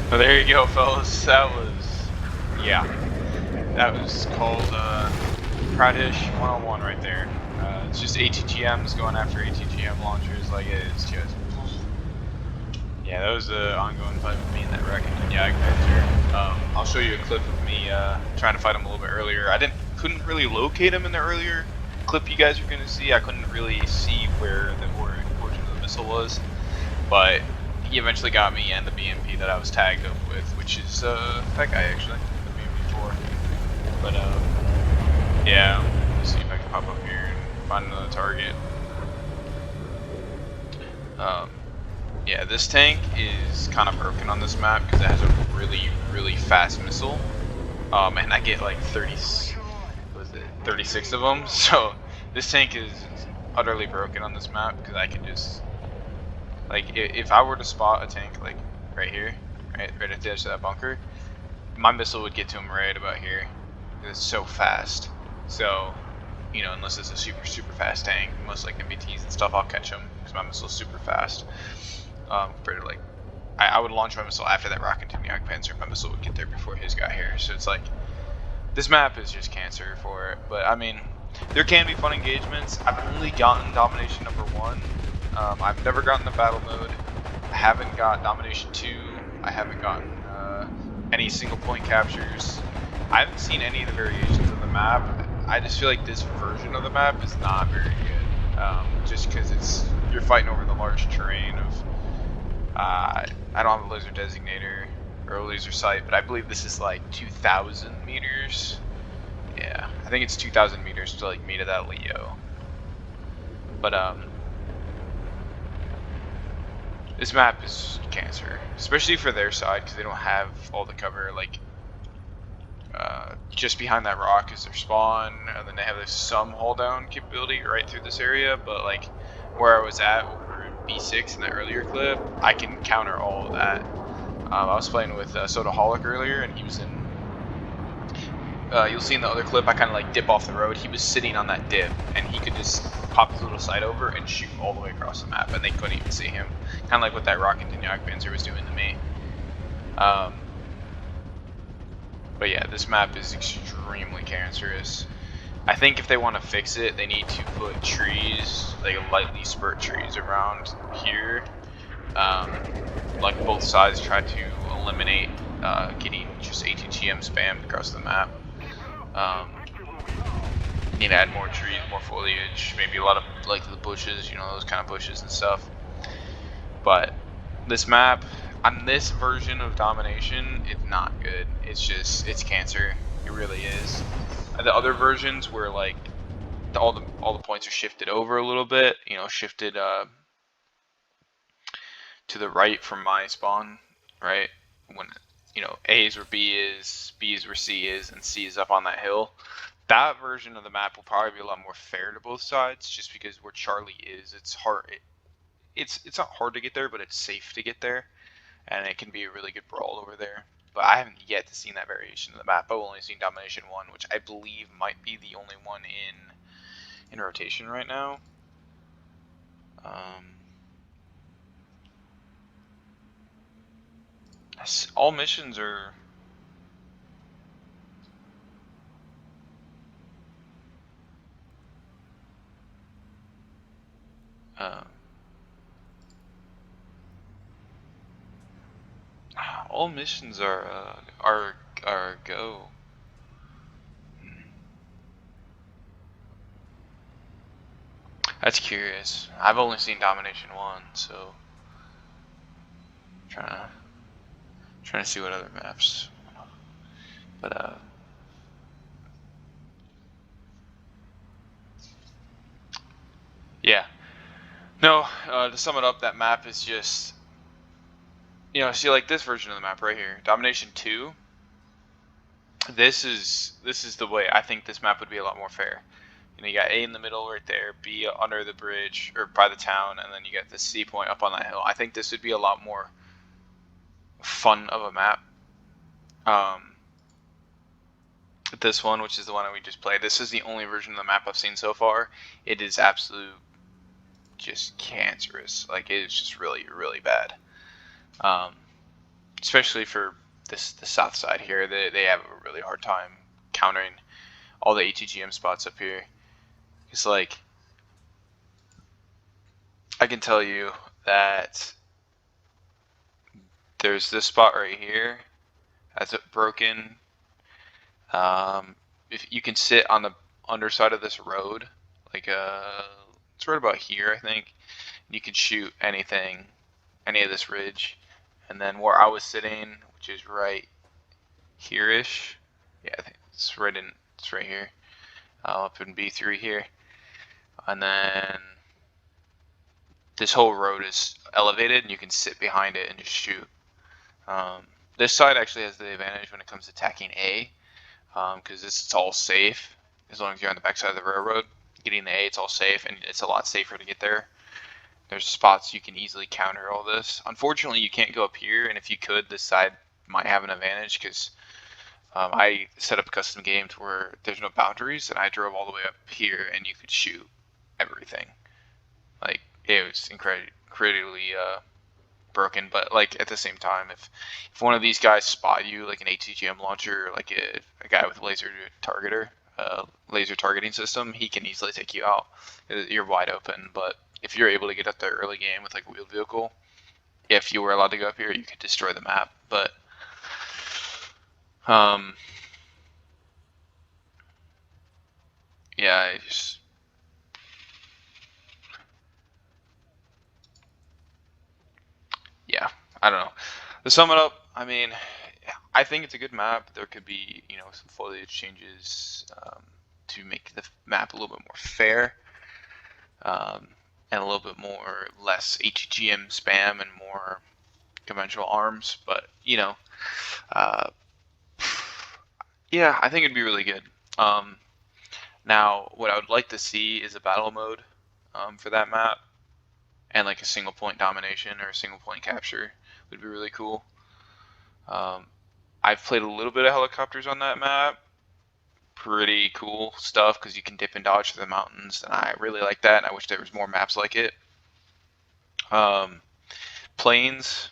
Well, there you go, fellas. That was, yeah, that was called Pradish 101 right there. It's just ATGMs going after ATGM launchers. Like, it's just, yeah, that was an ongoing fight with me and that Wreck and Yag Panzer. I'll show you a clip of me trying to fight him a little bit earlier. Couldn't really locate him in the earlier clip you guys are going to see. I couldn't really see where the origin of the missile was, but he eventually got me and the BMP that I was tagged up with, which is that guy actually, the BMP4. But yeah, let's see if I can pop up here and find another target. Yeah, this tank is kind of broken on this map because it has a really fast missile. And I get like 36 of them. So this tank is utterly broken on this map because I can just, like, if I were to spot a tank like right here, right at the edge of that bunker, my missile would get to him right about here. It's so fast. So, you know, unless it's a super fast tank, most like MBTs and stuff, I'll catch him because my missile's super fast. Compared to, like, I would launch my missile after that rocket to Yak Panzer, my missile would get there before his got here. So it's like, this map is just cancer for it. But I mean, there can be fun engagements. I've only gotten Domination number 1. I've never gotten the battle mode. I haven't got Domination 2. I haven't gotten any single point captures. I haven't seen any of the variations of the map. I just feel like this version of the map is not very good. Just because you're fighting over the large terrain of, I don't have a laser designator or a laser sight, but I believe this is like 2,000 meters. Yeah, I think it's 2,000 meters to like meet at that Leo. But this map is cancer, especially for their side because they don't have all the cover. Like, just behind that rock is their spawn, and then they have some hold down capability right through this area. But like where I was at over in B6 in that earlier clip, I can counter all of that. I was playing with Sodaholic earlier, and he was in. You'll see in the other clip, I kind of like dip off the road. He was sitting on that dip, and he could just pop his little sight over and shoot all the way across the map, and they couldn't even see him. Kind of like what that Rocket Yak Panzer was doing to me. But yeah, this map is extremely cancerous. I think if they want to fix it, they need to put trees, like lightly spurt trees around here. Like both sides try to eliminate getting just ATGM spammed across the map. Need to add more trees, more foliage, maybe a lot of like the bushes, you know, those kind of bushes and stuff. But this map, on this version of Domination, it's not good. It's cancer. It really is. The other versions where like all the points are shifted over a little bit, you know, shifted to the right from my spawn, right? When, you know, A is where B is, B is where C is, and C is up on that hill. That version of the map will probably be a lot more fair to both sides, just because where Charlie is, it's hard. It's not hard to get there, but it's safe to get there, and it can be a really good brawl over there. But I haven't yet seen that variation of the map. I've only seen Domination 1, which I believe might be the only one in rotation right now. All missions are. All missions are go. That's curious. I've only seen Domination 1, so trying to see what other maps. But yeah. No, to sum it up, that map is just, you know, see, like this version of the map right here, Domination 2. This is the way I think this map would be a lot more fair. You know, you got A in the middle right there, B under the bridge or by the town, and then you got the C point up on that hill. I think this would be a lot more fun of a map. This one, which is the one that we just played, this is the only version of the map I've seen so far. It is absolute just cancerous. Like, it is just really bad. especially for the south side here, they have a really hard time countering all the ATGM spots up here. It's like, I can tell you that there's this spot right here that's broken. If you can sit on the underside of this road, like it's right about here, I think. You can shoot anything, any of this ridge, and then where I was sitting, which is right here-ish. Yeah, I think it's right in. It's right here, up in B3 here, and then this whole road is elevated, and you can sit behind it and just shoot. This side actually has the advantage when it comes to attacking A, because it's all safe as long as you're on the backside of the railroad. Getting the A, it's all safe, and it's a lot safer to get there. There's spots you can easily counter all this. Unfortunately, you can't go up here, and if you could, this side might have an advantage because I set up a custom game to where there's no boundaries, and I drove all the way up here, and you could shoot everything. Like, it was incredibly broken, but like at the same time, if one of these guys spot you, like an ATGM launcher, or like a guy with a laser targeter, laser targeting system, he can easily take you out. You're wide open, but if you're able to get up there early game with like a wheeled vehicle, if you were allowed to go up here, you could destroy the map. But yeah, I don't know. To sum it up, I mean, I think it's a good map. There could be, some foliage changes to make the map a little bit more fair, and a little bit more less ATGM spam and more conventional arms. But yeah, I think it'd be really good. Now, what I would like to see is a battle mode for that map, and like a single point domination or a single point capture would be really cool. I've played a little bit of helicopters on that map. Pretty cool stuff because you can dip and dodge through the mountains, and I really like that. And I wish there was more maps like it. Planes,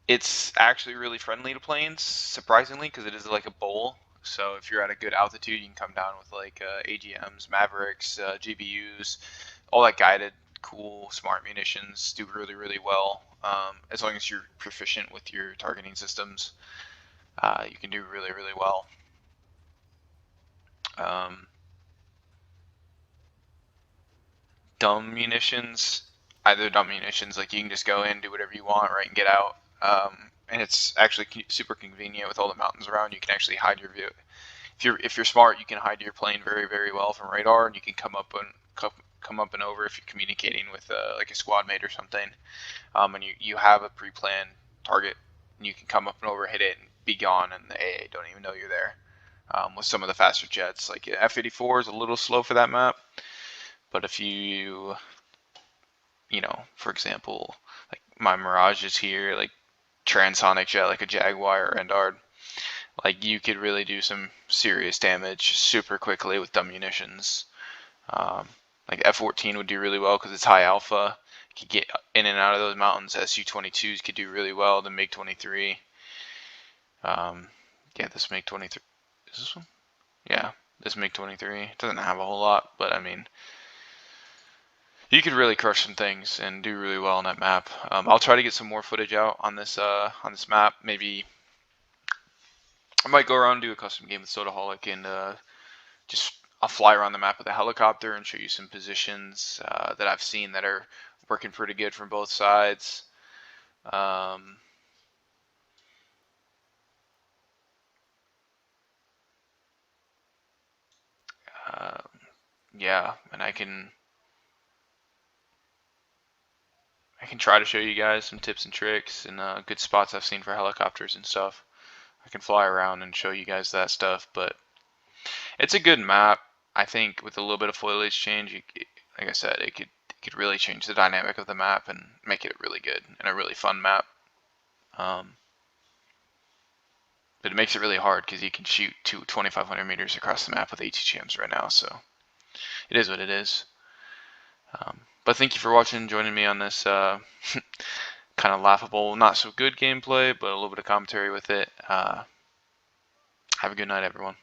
it's actually really friendly to planes, surprisingly, because it is like a bowl. So if you're at a good altitude, you can come down with like AGMs, Mavericks, GBUs, all that guided, cool, smart munitions do really, really well. As long as you're proficient with your targeting systems, you can do really, really well. Dumb munitions, either dumb munitions, like you can just go in, do whatever you want, right, and get out. And it's actually super convenient with all the mountains around. You can actually hide your view. If you're smart, you can hide your plane very, very well from radar, and you can come up and over if you're communicating with like a squad mate or something. And you have a pre-planned target, and you can come up and over, hit it, and be gone, and the AA don't even know you're there. With some of the faster jets, like F-84 is a little slow for that map, but if you for example, like my Mirage is here, like transonic jet, like a Jaguar or Endard, like you could really do some serious damage super quickly with dumb munitions. Like F-14 would do really well because it's high alpha. You could get in and out of those mountains. Su-22s could do really well. The MiG-23. Yeah, this MiG-23. Is this one? Yeah, this MiG-23 doesn't have a whole lot, but I mean, you could really crush some things and do really well on that map. I'll try to get some more footage out on this map. Maybe I might go around and do a custom game with Sodaholic and I'll fly around the map with a helicopter and show you some positions that I've seen that are working pretty good from both sides. Yeah, and I can try to show you guys some tips and tricks and good spots I've seen for helicopters and stuff. I can fly around and show you guys that stuff, but it's a good map. I think with a little bit of foliage change, like I said, it could really change the dynamic of the map and make it really good and a really fun map. But it makes it really hard because you can shoot 2,500 meters across the map with ATGMs right now, so it is what it is. But thank you for watching and joining me on this kind of laughable, not so good gameplay, but a little bit of commentary with it. Have a good night, everyone.